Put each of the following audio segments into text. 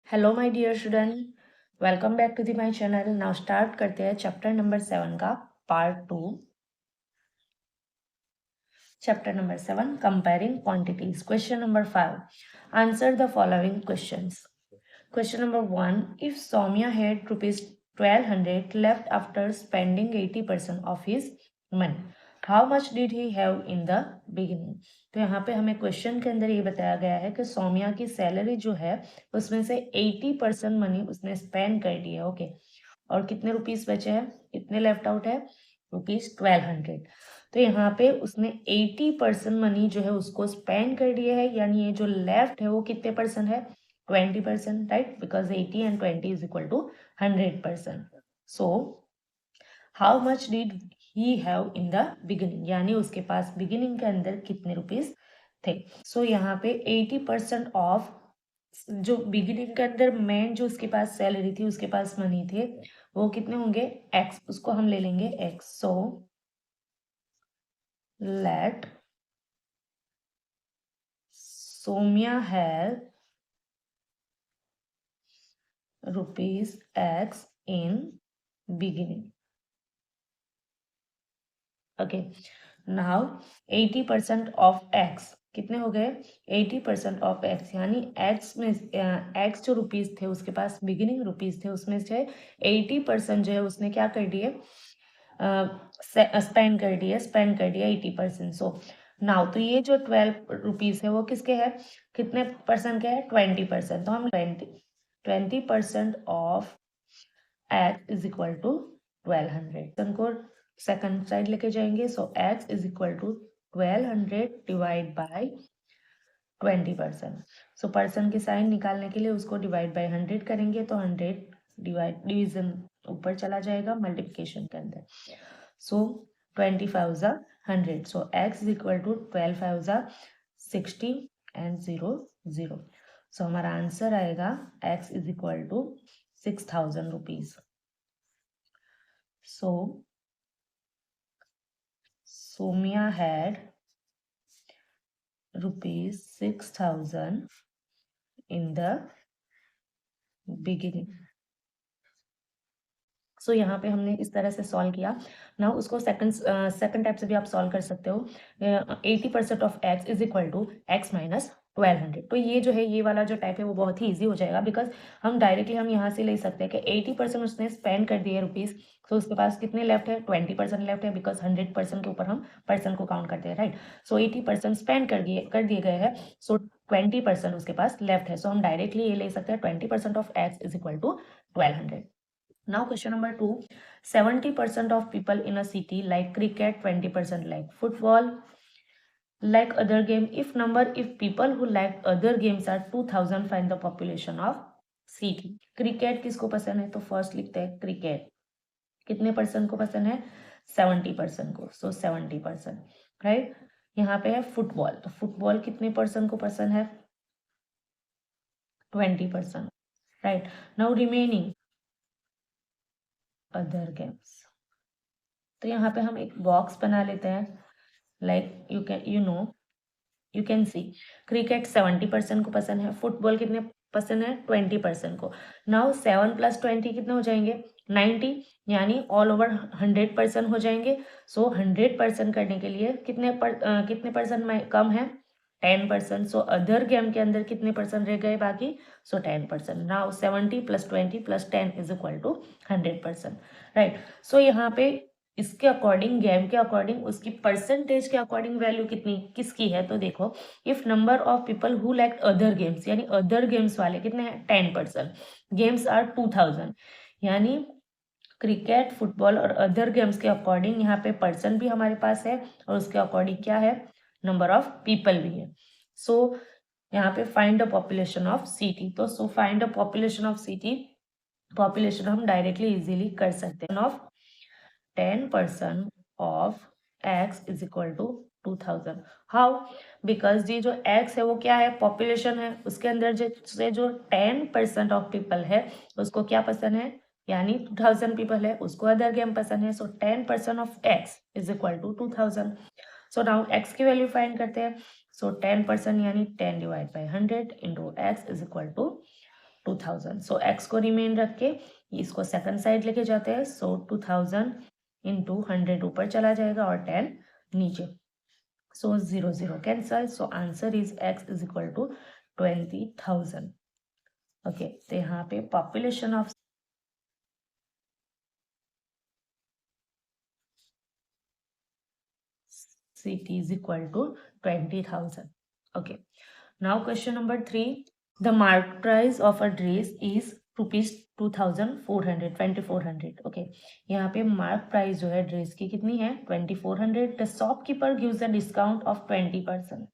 Hello my dear student, welcome back to the my channel. Now start करते हैं chapter number 7 का part 2। Chapter number 7 comparing quantities. Question number 5, answer the following questions. Question number 1, if Saumya had rupees 1200 left after spending 80% of his money, how much did he have in the beginning. तो यहाँ पे हमें question के अंदर ये बताया गया है कि सौम्या की सैलरी जो है उसमें से 80% मनी उसने स्पेंड कर दी है। ओके, और कितने रुपीस बचे हैं, कितने लेफ्ट आउट है, रुपीज 1200। तो यहाँ पे उसने 80% मनी जो है उसको स्पेंड कर दिया है, यानी ये जो लेफ्ट है वो कितने परसेंट है, 20%, right, because 80 and 20 is equal to 100%। So how much did he have in the beginning, यानी उसके पास बिगिनिंग के अंदर कितने रुपीस थे। सो यहाँ पे 80% ऑफ जो बिगिनिंग के अंदर मेन जो उसके पास सैलरी थी, उसके पास मनी थे, वो कितने होंगे, एक्स, उसको हम ले लेंगे X. So let Somya have rupees X in beginning. Okay, now 80% of X कितने हो गए, 80% ऑफ एक्स, यानी एक्स में एक्स जो रुपीज थे उसके पास बिगिनिंग रुपीज थे, उसमें से 80% जो है उसने क्या कर दिए, स्पेंड कर दिया 80%। सो नाउ तो ये जो 12 रुपीज है वो किसके है, कितने परसेंट के है, 20%। तो हम 20% of X is equal to 1200 को सेकंड साइड लेके जाएंगे। So X is equal to 1200 divide by 20%। So person की साइन निकालने के लिए उसको डिवाइड बाय 100 करेंगे, तो 100 डिवीजन ऊपर चला जाएगा मल्टीप्लिकेशन के अंदर। So 25 100, so x is equal to 12 60 and 0 0। So हमारा आंसर आएगा x is equal to 6000 rupees. So Somiya had rupees 6000 in the beginning. So यहाँ पे हमने इस तरह से सॉल्व किया ना, उसको सेकंड टाइप से भी आप सॉल्व कर सकते हो। 80% of X is equal to X minus 1200। तो ये जो है, ये वाला जो टाइप है वो बहुत ही इजी हो जाएगा, बिकॉज हम डायरेक्टली हम यहाँ से ले सकते हैं कि 80% उसने स्पेंड कर दिए रुपीज, तो उसके पास कितने लेफ्ट है, 20% लेफ्ट है, बिकॉज 100% के ऊपर हम पर्सन को काउंट करते हैं, राइट। सो 80% स्पेंड कर दिए गए हैं, सो 20% उसके पास लेफ्ट है। सो हम डायरेक्टली ये ले सकते हैं 20% of X is equal to 1200। Now question number 2, 70% of people in a city like cricket, 20% like football, like other game. If people who like other games are 2000, find the population of city. Cricket किसको पसंद है, तो first लिखते हैं cricket, कितने percent को पसंद है, 70% को। सो 70%, राइट। यहाँ पे है फुटबॉल, तो फुटबॉल कितने परसेंट को पसंद है, 20%, right. Now remaining other games, तो यहाँ पे हम एक बॉक्स बना लेते हैं, like you can see cricket 70% को पसंद है, फुटबॉल कितने पसंद है, 20% को। नाउ 7 + 20 कितने हो जाएंगे, 90, यानी ऑल ओवर 100% हो जाएंगे। सो 100% करने के लिए कितने परसेंट कम है, 10%। सो अदर गेम के अंदर कितने परसेंट रह गए बाकी, so 10%। Now 70 + 20 + 10 is equal to 100%, right. So यहाँ पे इसके अकॉर्डिंग, गेम के अकॉर्डिंग, उसकी परसेंटेज के अकॉर्डिंग वैल्यू कितनी किसकी है, तो देखो, if number of people who like other games, यानी अदर गेम्स वाले कितने हैं, 10%, गेम्स आर 2000, यानी क्रिकेट, फुटबॉल और अदर गेम्स के अकॉर्डिंग यहाँ पे पर्सन भी हमारे पास है, और उसके अकॉर्डिंग क्या है, नंबर ऑफ पीपल भी है। सो यहाँ पे find the population of city, तो so find the population of city, population हम डायरेक्टली इजीली कर सकते हैं ऑफ 10% of x is equal to 2000। How, because ये जो x है वो क्या है, पॉपुलेशन है, उसके अंदर जो 10% ऑफ पीपल है उसको क्या पसंद है, यानी 2000 पीपल है, उसको अदर गेम पसंद है। So 10% of x is equal to 2000। So now x की वैल्यू फाइंड करते हैं। सो 10% यानी 10 divide by 100 into X is equal to 2000. So x को रिमेन रख के इसको सेकंड साइड लेके जाते हैं. सो 2000 इंटू 100 ऊपर चला जाएगा और 10 नीचे. So 0 0 cancel. So answer is x is equal to 20,000. Okay, तो यहाँ पे population of city is equal to 20,000. Okay, now question number 3. The market price of a dress is rupees 2,400, 2,400. Okay, यहाँ पे मार्क प्राइस जो है dress की कितनी है 2,400. The shopkeeper gives a discount of 20%.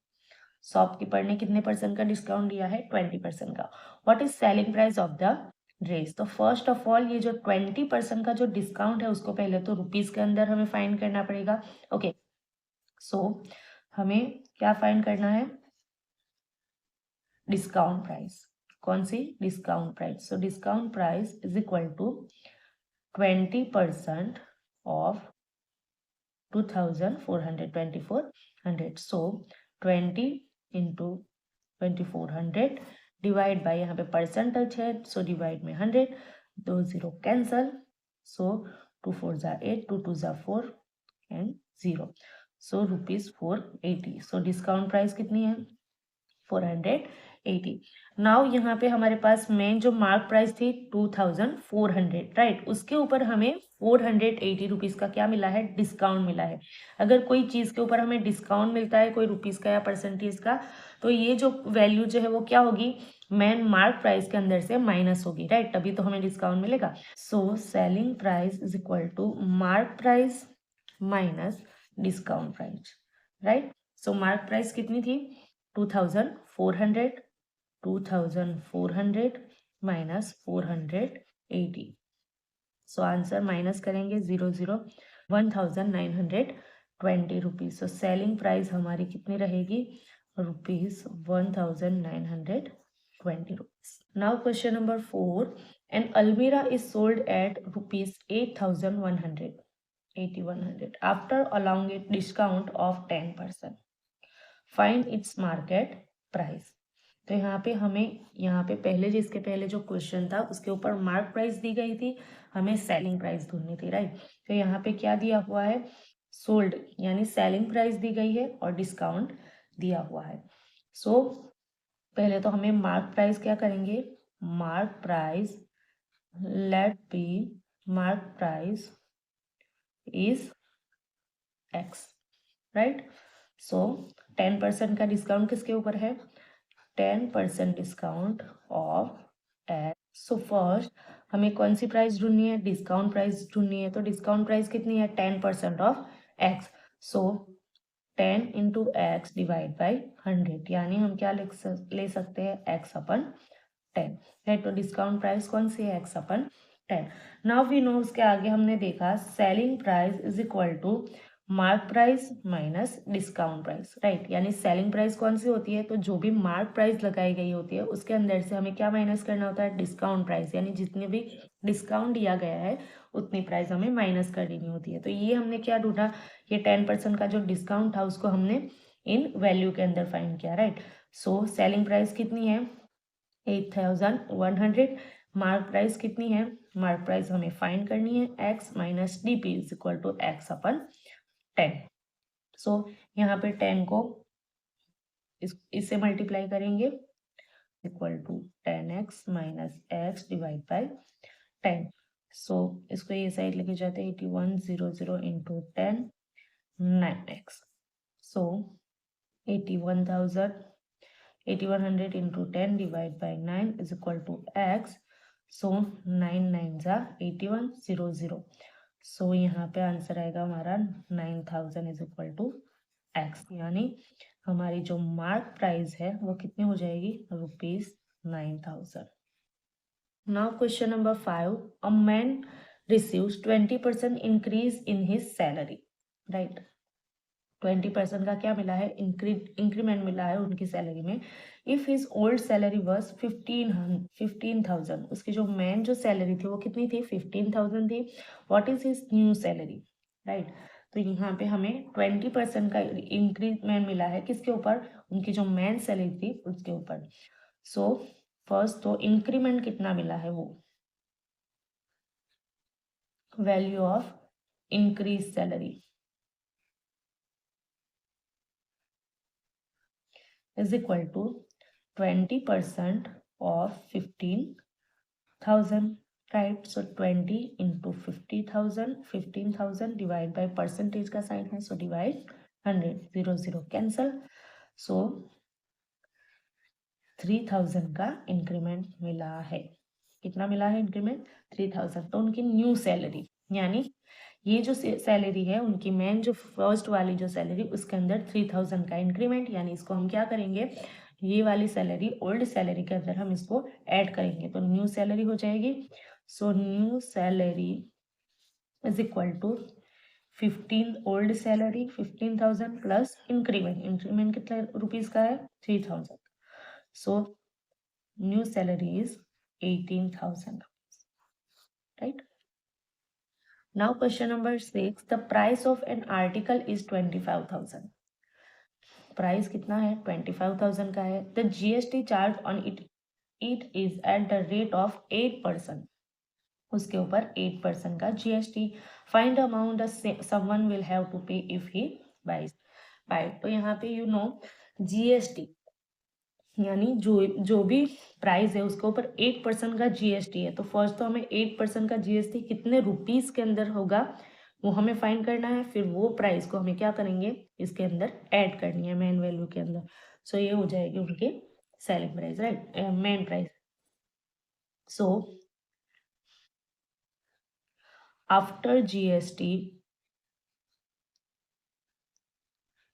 Shopkeeper ने कितने परसेंट का डिस्काउंट दिया है 20% का. What is selling price of the dress. तो फर्स्ट ऑफ ऑल ये जो 20% का जो डिस्काउंट है उसको पहले तो रुपीज के अंदर हमें फाइंड करना पड़ेगा. ओके, सो हमें क्या फाइंड करना है डिस्काउंट प्राइस. कौन सी discount price. So discount price is equal to 20% of 2,400, 2,400. So 20 into 2,400 divide by, यहाँ पे परसेंटेज है सो डिवाइड में 100. 2 0 कैंसल. सो 2 4 जा 8, 2 2 जा 4 and 0. So rupees 480. So discount price कितनी है 480. नाउ यहाँ पे हमारे पास मेन जो मार्क प्राइस थी 2,400, राइट. उसके ऊपर हमें 480 रुपीज का क्या मिला है डिस्काउंट मिला है. अगर कोई चीज के ऊपर हमें डिस्काउंट मिलता है कोई रुपीज का या परसेंटेज का, तो ये जो वैल्यू जो है वो क्या होगी मेन मार्क प्राइस के अंदर से माइनस होगी, राइट. तभी तो हमें डिस्काउंट मिलेगा. So selling price is equal to mark price minus discount price, right. So mark price कितनी थी 2,400, 2,400 माइनस 480. सो आंसर माइनस करेंगे 0 0, 1,920 रुपीज. सो सेलिंग प्राइस हमारी कितनी रहेगी rupees 1,920 rupees. Now question number 4. An almirah is sold at rupees 8,100 after allowing it discount of 10%. Find its market price. तो यहाँ पे हमें यहाँ पे पहले जिसके पहले जो क्वेश्चन था उसके ऊपर मार्क प्राइस दी गई थी, हमें सेलिंग प्राइस ढूंढनी थी, राइट. तो यहाँ पे क्या दिया हुआ है सोल्ड यानी सेलिंग प्राइस दी गई है और डिस्काउंट दिया हुआ है. सो पहले तो हमें मार्क प्राइस क्या करेंगे mark price let be mark price is X, right. So 10% का डिस्काउंट किसके ऊपर है 10% discount of X. So first हमें कौन सी प्राइस ढूंढनी है डिस्काउंट प्राइस ढूंढनी है. तो डिस्काउंट प्राइस कितनी है 10% off X. So 10 into X divide by 100 यानी हम क्या ले सकते हैं एक्स अपन 10, राइट. तो डिस्काउंट प्राइस कौन सी है X upon 10. Now we know उसके आगे हमने देखा selling price is equal to mark price minus discount price, right. यानी सेलिंग प्राइस कौन सी होती है तो जो भी मार्क प्राइस लगाई गई होती है उसके अंदर से हमें क्या माइनस करना होता है डिस्काउंट प्राइस. यानी जितने भी डिस्काउंट दिया गया है उतनी प्राइस हमें माइनस कर देनी होती है. तो ये हमने क्या ढूंढा ये 10% का जो डिस्काउंट था उसको हमने इन वैल्यू के अंदर फाइंड किया, राइट. सो सेलिंग प्राइस कितनी है 8,100. मार्क प्राइस कितनी है मार्क प्राइस हमें फाइंड करनी है x minus d p is equal to x upon 10. So यहाँ पे 10 को इससे मल्टीप्लाई करेंगे equal to 10x minus x divide by 10. So इसको ये साइड लेके जाते हैं 8100 into 10 9x. So 8100 into 10 divide by 9 is equal to x. So 9 9 जा 8100. सो यहाँ पे आंसर आएगा हमारा 9,000 इज इक्वल टू एक्स. यानी हमारी जो मार्क प्राइस है वो कितनी हो जाएगी rupees 9,000. Now question number 5. A man receives 20% increase in his salary, right. 20% का क्या मिला है इंक्रीमेंट मिला है उनकी सैलरी में. If his old salary was 15,000 उसकी जो मेन जो सैलरी थी वो कितनी थी 15,000 थी. What is his new salary, right. तो यहाँ पे हमें 20% का इंक्रीमेंट मिला है किसके ऊपर उनकी जो मेन सैलरी थी उसके ऊपर. सो फर्स्ट तो इंक्रीमेंट कितना मिला है वो, value of increase salary is equal to 20% of 15,000, right? So 20 into 50,000, 15,000 divide by percentage का साइन है, so divide 100, 0 0 cancel. So 3,000 का इंक्रीमेंट मिला है। कितना मिला है इंक्रीमेंट? 3,000। तो उनकी न्यू सैलरी, यानी ये जो सैलरी है उनकी मेन जो फर्स्ट वाली जो सैलरी, उसके अंदर 3,000 का इंक्रीमेंट, यानी इसको हम क्या करेंगे, ये वाली सैलरी ओल्ड सैलरी के अंदर हम इसको ऐड करेंगे तो न्यू सैलरी हो जाएगी। So new salary is equal to 15 old salary 15,000 plus increment, increment कितने रुपीज का है? 3,000। So new salary is 18,000, right? Now question number 6, the price of an article is 25,000. Price कितना है? 25,000 का है। The GST charge on it is at the rate of 8%, उसके ऊपर 8% का GST. Find amount someone will have to pay if he buys buy. तो यहाँ पे यू नो जीएसटी यानी जो भी प्राइस है उसके ऊपर 8% का जीएसटी है। तो फर्स्ट तो हमें 8% का जीएसटी कितने रुपीस के अंदर होगा वो हमें फाइंड करना है, फिर वो प्राइस को हमें क्या करेंगे, इसके अंदर ऐड करनी है मेन वैल्यू के अंदर। सो ये हो जाएगी उनके selling price, right, main price. So after GST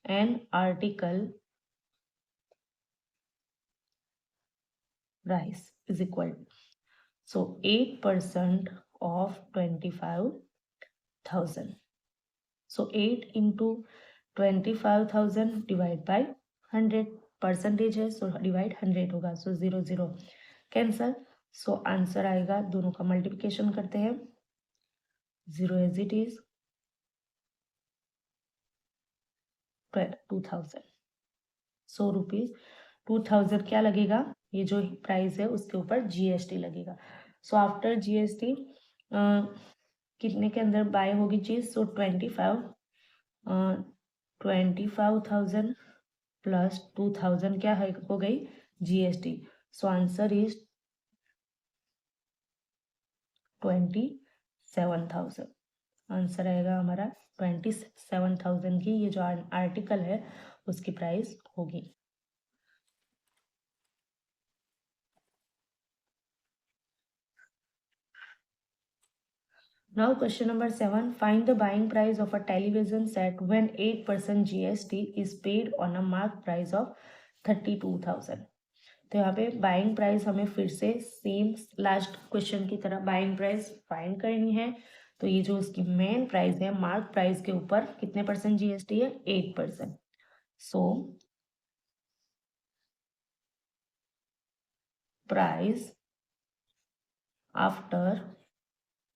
an article price is equal, so 8% of 25,000. So 8 into 25,000 divide by 100, percentage है so डिवाइड 100 होगा, so 0 0 कैंसल। सो आंसर आएगा, दोनों का मल्टीप्लिकेशन करते हैं, 0 as it is 2,000। So rupees 2,000 क्या लगेगा, ये जो प्राइस है उसके ऊपर जीएसटी लगेगा। सो आफ्टर जीएसटी कितने के अंदर बाय होगी चीज, सो 25,000 प्लस 2,000 क्या हो गई, GST. So answer is 27,000। Answer आएगा हमारा 27,000 की ये जो आर्टिकल है उसकी प्राइस होगी। Now question number 7, find the buying price of a television set when 8% GST is paid on a mark price of 32,000। तो यहाँ पे बाइंग प्राइस हमें फिर से सेम लास्ट क्वेश्चन की तरह बाइंग प्राइस फाइंड करनी है। तो ये जो उसकी मेन प्राइस है मार्क प्राइस के ऊपर कितने परसेंट जीएसटी है, 8%। So price after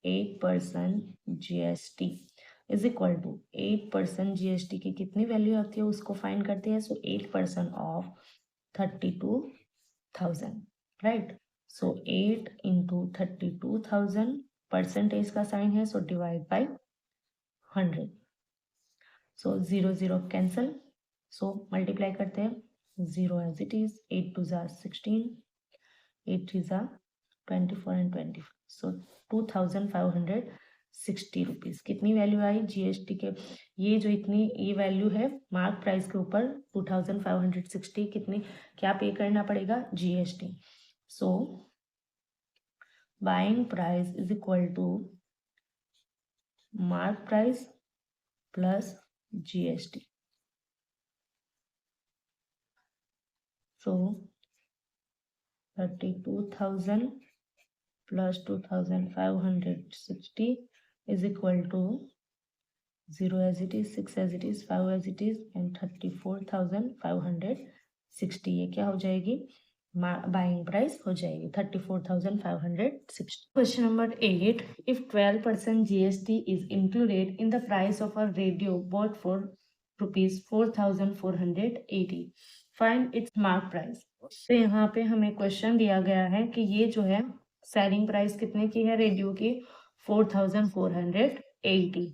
8% GST is equal to 8% GST की कितनी वैल्यू आती है उसको फाइंड करते हैं। So 8% of 32,000, right. So 8 into 32,000, percentage का साइन है, so divide by 100। So 0 0 cancel, so multiply करते हैं, 0 एज इट इज, 8 2 जार 16, 8 3 जार 24 एंड 25। सो 2,560 रुपीज कितनी वैल्यू आई जीएसटी के, ये जो इतनी ये वैल्यू है मार्क प्राइस के ऊपर 2,560 कितनी क्या पे करना पड़ेगा, GST. So buying price is equal to mark price plus GST. So 32,000 plus 2,560 is equal to 0 as it is, 6 as it is, 5 as it is and 34,560। ये क्या हो जाएगी, बाइंग प्राइस हो जाएगी 34,560। Question number 8, if 12% GST is included in the price of a radio bought for rupees 4,480, find its mark price। तो यहाँ पे हमें क्वेश्चन दिया गया है कि ये जो है सेलिंग प्राइस कितने की है रेडियो की 4480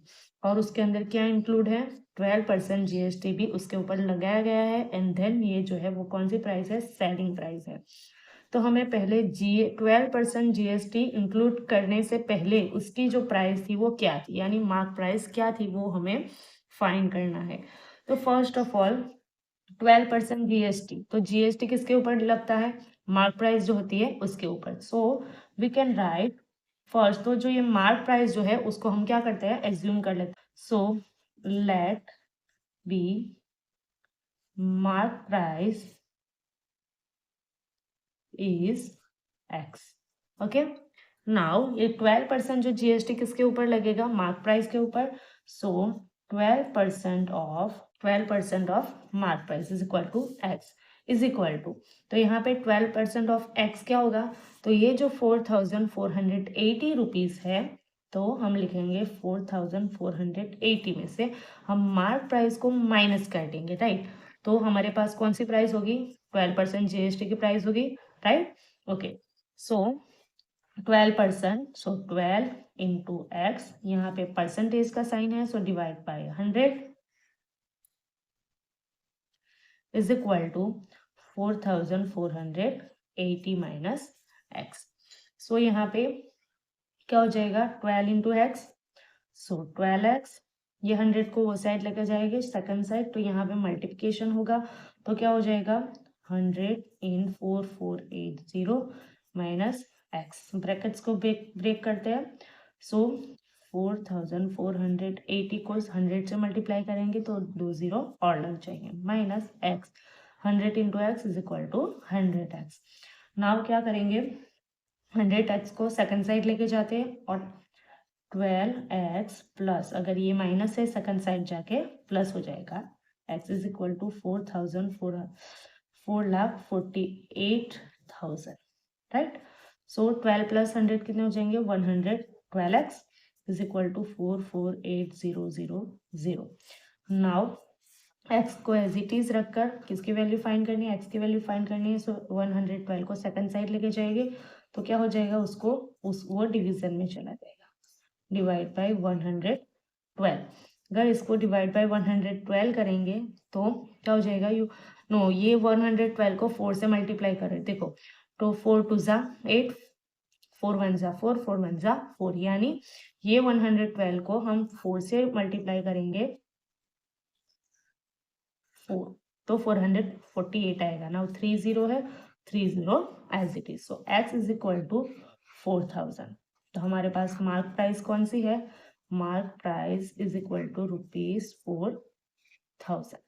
और उसके अंदर क्या इंक्लूड है 12% जीएसटी भी उसके ऊपर लगाया गया है एंड देन ये जो है वो कौन सी प्राइस है सेलिंग प्राइस है। तो हमें पहले 12% जीएसटी इंक्लूड करने से पहले उसकी जो प्राइस थी वो क्या थी यानी मार्क प्राइस क्या थी वो हमें फाइंड करना है। तो फर्स्ट ऑफ ऑल 12% जीएसटी, तो जीएसटी किसके ऊपर लगता है मार्क प्राइस जो होती है उसके ऊपर। So we can write first, तो जो ये मार्क प्राइस जो है उसको हम क्या करते हैं एज्यूम कर लेते हैं। So let be mark price is X. Okay, now ये 12% जो जीएसटी किसके ऊपर लगेगा मार्क प्राइस के ऊपर। So 12% of mark price is equal to X is equal to, तो यहाँ पे 12% ऑफ एक्स क्या होगा, तो ये जो 4480 रुपीज है तो हम लिखेंगे 4480 में से हम मार्क प्राइस को माइनस कर देंगे, राइट। तो हमारे पास कौन सी प्राइस होगी 12% जीएसटी की प्राइस होगी, right. Okay, so 12%, so 12 into x, यहाँ पे परसेंटेज का साइन है so divide by 100 is equal to 4480 minus x. So यहाँ पे क्या हो जाएगा 12 इंटू एक्स, सो 12x, ये 100 को वो साइड लेकर जाएंगे सेकंड साइड, तो यहाँ पे मल्टीप्लिकेशन होगा तो क्या हो जाएगा 100 इन 4480 माइनस एक्स, ब्रैकेट्स को ब्रेक करते हैं। सो 4480 को 100 से मल्टीप्लाई करेंगे तो 2 0 और लग जाएंगे minus X, 100 into X is equal to 100x। Now क्या करेंगे 100x को सेकंड साइड लेके जाते हैं और 12x प्लस, अगर ये माइनस है सेकंड साइड जाके प्लस हो जाएगा, x is equal to 4,48,000, right. So 12 plus 100 कितने हो जाएंगे 100, 12x is equal to 448000। Now x को एज इट इज रखकर किसकी वैल्यू फाइंड करनी है, x की वैल्यू फाइंड करनी है। सो 112 को सेकंड साइड लेके जाएंगे तो क्या हो जाएगा उसको वो डिवीजन में चला जाएगा, डिवाइड बाय 112। अगर इसको डिवाइड बाय 112 करेंगे तो क्या हो जाएगा ये 112 को 4 से मल्टीप्लाई कर रहे देखो, तो 4 2 जा 8, 4 1 जा 4, 4 1 जा 4, यानी ये 112 को हम 4 से मल्टीप्लाई करेंगे 4 तो 448 आएगा। नाउ 30 है 30 as it is, so x is equal to 4000। तो हमारे पास मार्क प्राइस कौन सी है, mark price is equal to ₹4000।